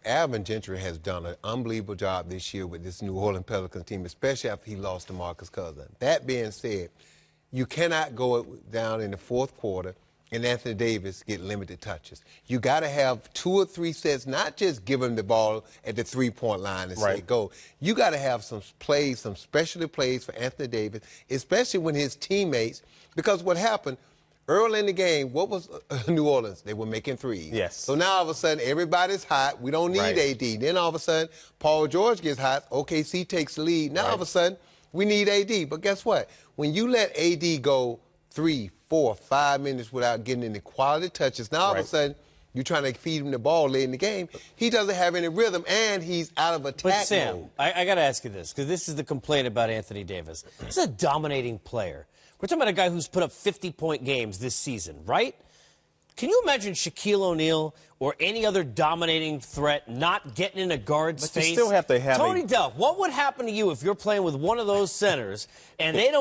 Alvin Gentry has done an unbelievable job this year with this New Orleans Pelicans team, especially after he lost to Marcus Cousins. That being said, you cannot go down in the fourth quarter and Anthony Davis get limited touches. You got to have 2 or 3 sets, not just give him the ball at the three-point line and say go. You got to have some plays, some specialty plays for Anthony Davis, especially when his teammates, because what happened early in the game, what was New Orleans? They were making threes. Yes. So now all of a sudden, everybody's hot. We don't need AD. Then all of a sudden, Paul George gets hot. OKC takes the lead. Now all of a sudden, we need AD. But guess what? When you let AD go 3, 4, 5 minutes without getting any quality touches, now all of a sudden, you're trying to feed him the ball late in the game. He doesn't have any rhythm, and he's out of attack But Sam, mode. I got to ask you this, because this is the complaint about Anthony Davis. He's a dominating player. We're talking about a guy who's put up 50-point games this season, right? Can you imagine Shaquille O'Neal or any other dominating threat not getting in a guard's face? You still have to have Tony Duff, what would happen to you if you're playing with one of those centers and you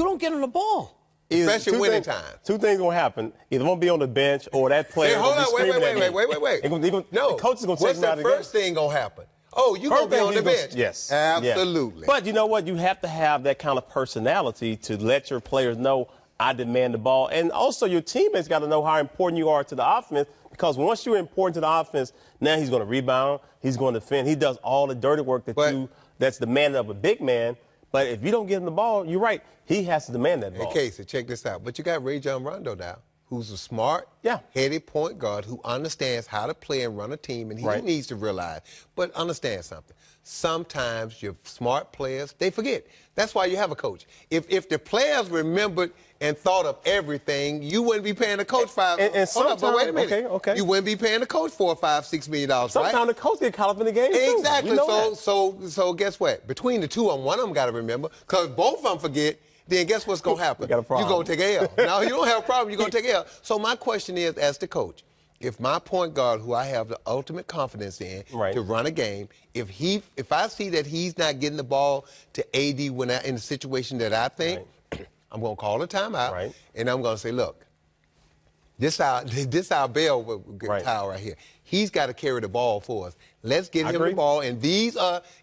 don't get on the ball? Especially winning time. 2 things going to happen. Either going to be on the bench or that player Hey, hold on, wait. No. The coach is going to take him out of the game. What's the first thing going to happen? Oh, you're going to be on the bench. Yes. Absolutely. But you know what? You have to have that kind of personality to let your players know, I demand the ball. And also your teammates got to know how important you are to the offense, because once you're important to the offense, now he's going to rebound, he's going to defend. He does all the dirty work that's demanded of a big man. But if you don't give him the ball, you're right, he has to demand that ball. Hey, Casey, check this out. But you got Rajon Rondo now, who's a smart, headed point guard who understands how to play and run a team, and he needs to realize. But understand something. Sometimes your smart players, they forget. That's why you have a coach. If the players remembered and thought of everything, you wouldn't be paying the coach wait a minute. Okay. You wouldn't be paying the coach $4 or $5, $6 million, right? Sometimes the coach get caught up in the game, too. Exactly. So guess what? Between the two of them, one of them got to remember, because both of them forget. Then guess what's going to happen? You're going to take an L. Now, you don't have a problem. You're going to take an L. So my question is, as the coach, if my point guard, who I have the ultimate confidence in to run a game, if I see that he's not getting the ball to AD in the situation that I think, I'm going to call a timeout, and I'm going to say, look, this our bell towel right here. He's got to carry the ball for us. Let's get him the ball, and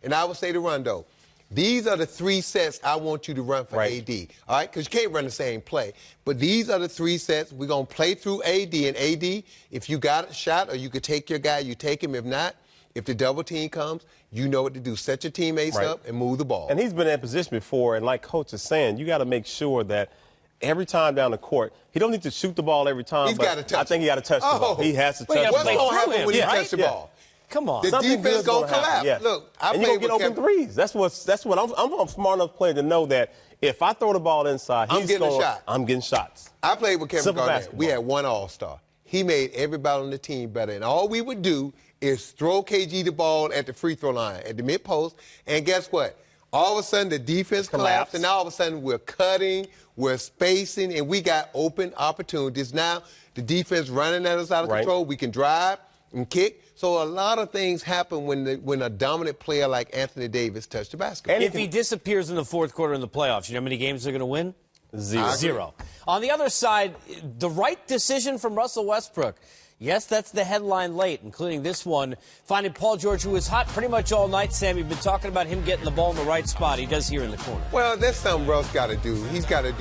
and I would say to Rondo, these are the 3 sets I want you to run for AD, all right? Because you can't run the same play. But these are the 3 sets. We're going to play through AD. And AD, if you got a shot or you could take your guy, you take him. If not, if the double team comes, you know what to do. Set your teammates up and move the ball. And he's been in that position before. And like Coach is saying, you got to make sure that every time down the court, he don't need to shoot the ball every time. He's got to touch I think he got to touch the ball. He has to touch the ball. What's going to happen when he touches the ball? Come on. The defense going to collapse. Yes. Look, and you're going to get open threes. That's what I'm a smart enough player to know that if I throw the ball inside, I'm getting a shot. I'm getting shots. I played with Kevin Garnett. We had one all-star. He made everybody on the team better. And all we would do is throw KG the ball at the free throw line, at the mid-post. And guess what? All of a sudden, the defense collapsed. And now all of a sudden, we're cutting, we're spacing, and we got open opportunities. Now, the defense running at us out of control. We can drive and kick. So a lot of things happen when a dominant player like Anthony Davis touched the basketball. And if he disappears in the fourth quarter in the playoffs, you know how many games they're going to win? 0. On the other side, the right decision from Russell Westbrook. Yes, that's the headline late, including this one, finding Paul George, who was hot pretty much all night. Sam, you've been talking about him getting the ball in the right spot. He does here in the corner. Well, that's something Russ got to do. He's got to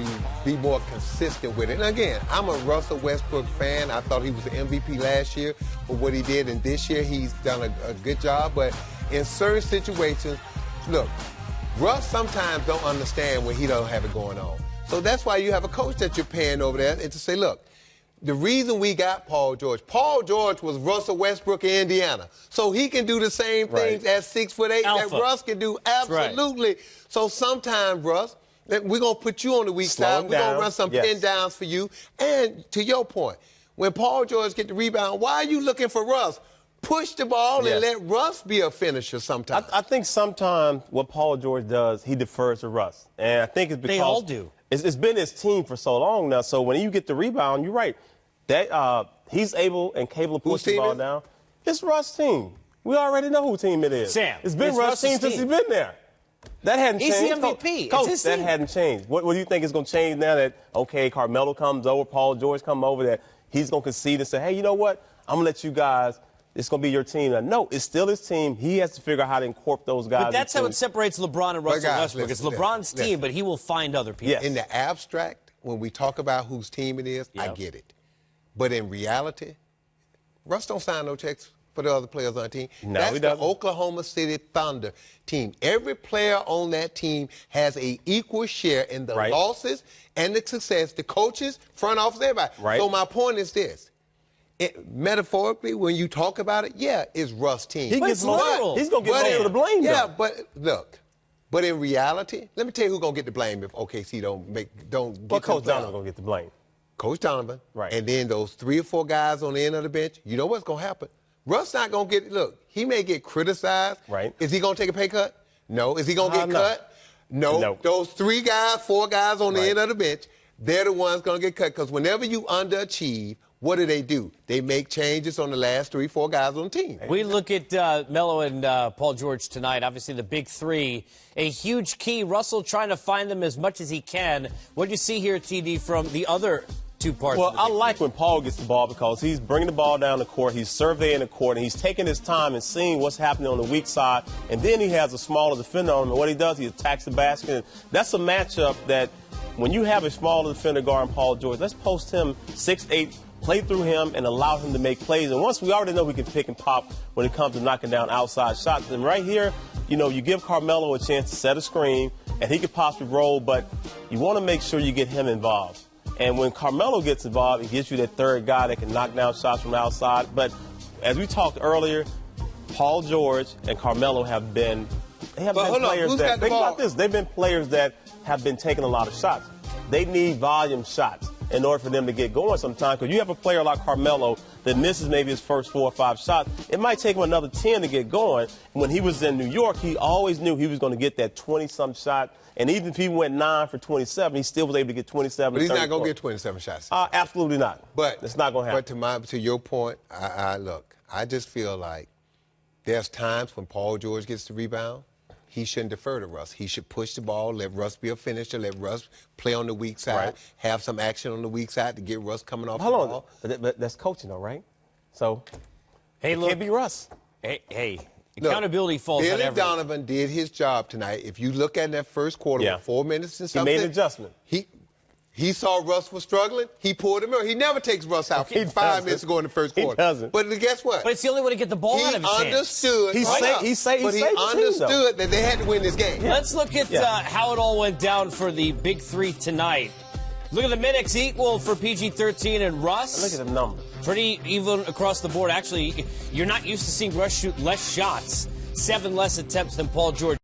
be more consistent with it. And again, I'm a Russell Westbrook fan. I thought he was the MVP last year for what he did, and this year he's done a good job. But in certain situations, look, Russ sometimes don't understand when he don't have it going on. So that's why you have a coach that you're paying over there and to say, look, the reason we got Paul George was Russell Westbrook in Indiana. So he can do the same things at 6'8" that Russ can do. Absolutely. So sometimes, Russ, we're going to put you on the weak side. We're going to run some pin downs for you. And to your point, when Paul George get the rebound, why are you looking for Russ? Push the ball and let Russ be a finisher sometimes. I think sometimes what Paul George does, he defers to Russ. And I think it's because they all do. It's been his team for so long now. So when you get the rebound, you're right. That he's able and capable of pushing the ball down. It's Russ' team. We already know whose team it is. Sam, it's been Russ' team since he's been there. That hadn't changed. He's the MVP. Coach, that hadn't changed. What do you think is going to change now that, okay, Carmelo comes over, Paul George comes over, that he's going to concede and say, hey, you know what? I'm going to let you guys, it's going to be your team. No, it's still his team. He has to figure out how to incorporate those guys. But that's how it separates LeBron and Russell Westbrook. It's LeBron's team, but he will find other people. Yes. In the abstract, when we talk about whose team it is, I get it. But in reality, Russ don't sign no checks for the other players on the team. No, that's he the doesn't. Oklahoma City Thunder team. Every player on that team has a equal share in the losses and the success. The coaches, front office, everybody. Right. So my point is this. Metaphorically, when you talk about it, it's Russ' team. He gets literal. He's going to get most of the blame, Yeah, though. but look. But in reality, let me tell you who's going to get the blame if OKC don't get Coach the blame. Donovan going to get the blame. Coach Donovan. Right. And then those 3 or 4 guys on the end of the bench, you know what's going to happen? Russ not going to get, look, he may get criticized. Right. Is he going to take a pay cut? No. Is he going to get cut? No. No. Those 3 guys, 4 guys on the end of the bench, they're the ones going to get cut. Because whenever you underachieve, what do? They make changes on the last 3, 4 guys on the team. We look at Melo and Paul George tonight. Obviously, the big 3, a huge key. Russell trying to find them as much as he can. What do you see here, TD, from the other 2 parts? Well, I like when Paul gets the ball because he's bringing the ball down the court, he's surveying the court, and he's taking his time and seeing what's happening on the weak side. And then he has a smaller defender on him, and what he does, he attacks the basket. And that's a matchup that when you have a smaller defender guarding Paul George, let's post him 6'8", play through him and allow him to make plays. And once we already know we can pick and pop when it comes to knocking down outside shots. And right here, you give Carmelo a chance to set a screen, and he could possibly roll, but you want to make sure you get him involved. And when Carmelo gets involved, it gives you that third guy that can knock down shots from outside. But as we talked earlier, Paul George and Carmelo have been players that, think about this, they've been players that have been taking a lot of shots. They need volume shots in order for them to get going sometimes. Because you have a player like Carmelo that misses maybe his first 4 or 5 shots. It might take him another 10 to get going. When he was in New York, he always knew he was going to get that 20-some shot. And even if he went 9 for 27, he still was able to get 27. But he's not going to get 27 shots. Absolutely not. But it's not going to happen. But to your point, I just feel like there's times when Paul George gets the rebound, he shouldn't defer to Russ. He should push the ball, let Russ be a finisher, let Russ play on the weak side, have some action on the weak side to get Russ coming off the ball. But that's coaching, though, right? So, hey, it can't be Russ. Hey, accountability falls on everyone. Billy Donovan did his job tonight. If you look at that first quarter, with 4 minutes and something, he made an adjustment. He saw Russ was struggling. He pulled him out. He never takes Russ out 5 minutes to go in the first quarter. He doesn't. But guess what? But it's the only way to get the ball out of his hands. He understood that they had to win this game. Let's look at how it all went down for the big 3 tonight. Look at the minutes equal for PG-13 and Russ. Look at the numbers. Pretty even across the board. Actually, you're not used to seeing Russ shoot less shots, 7 less attempts than Paul George.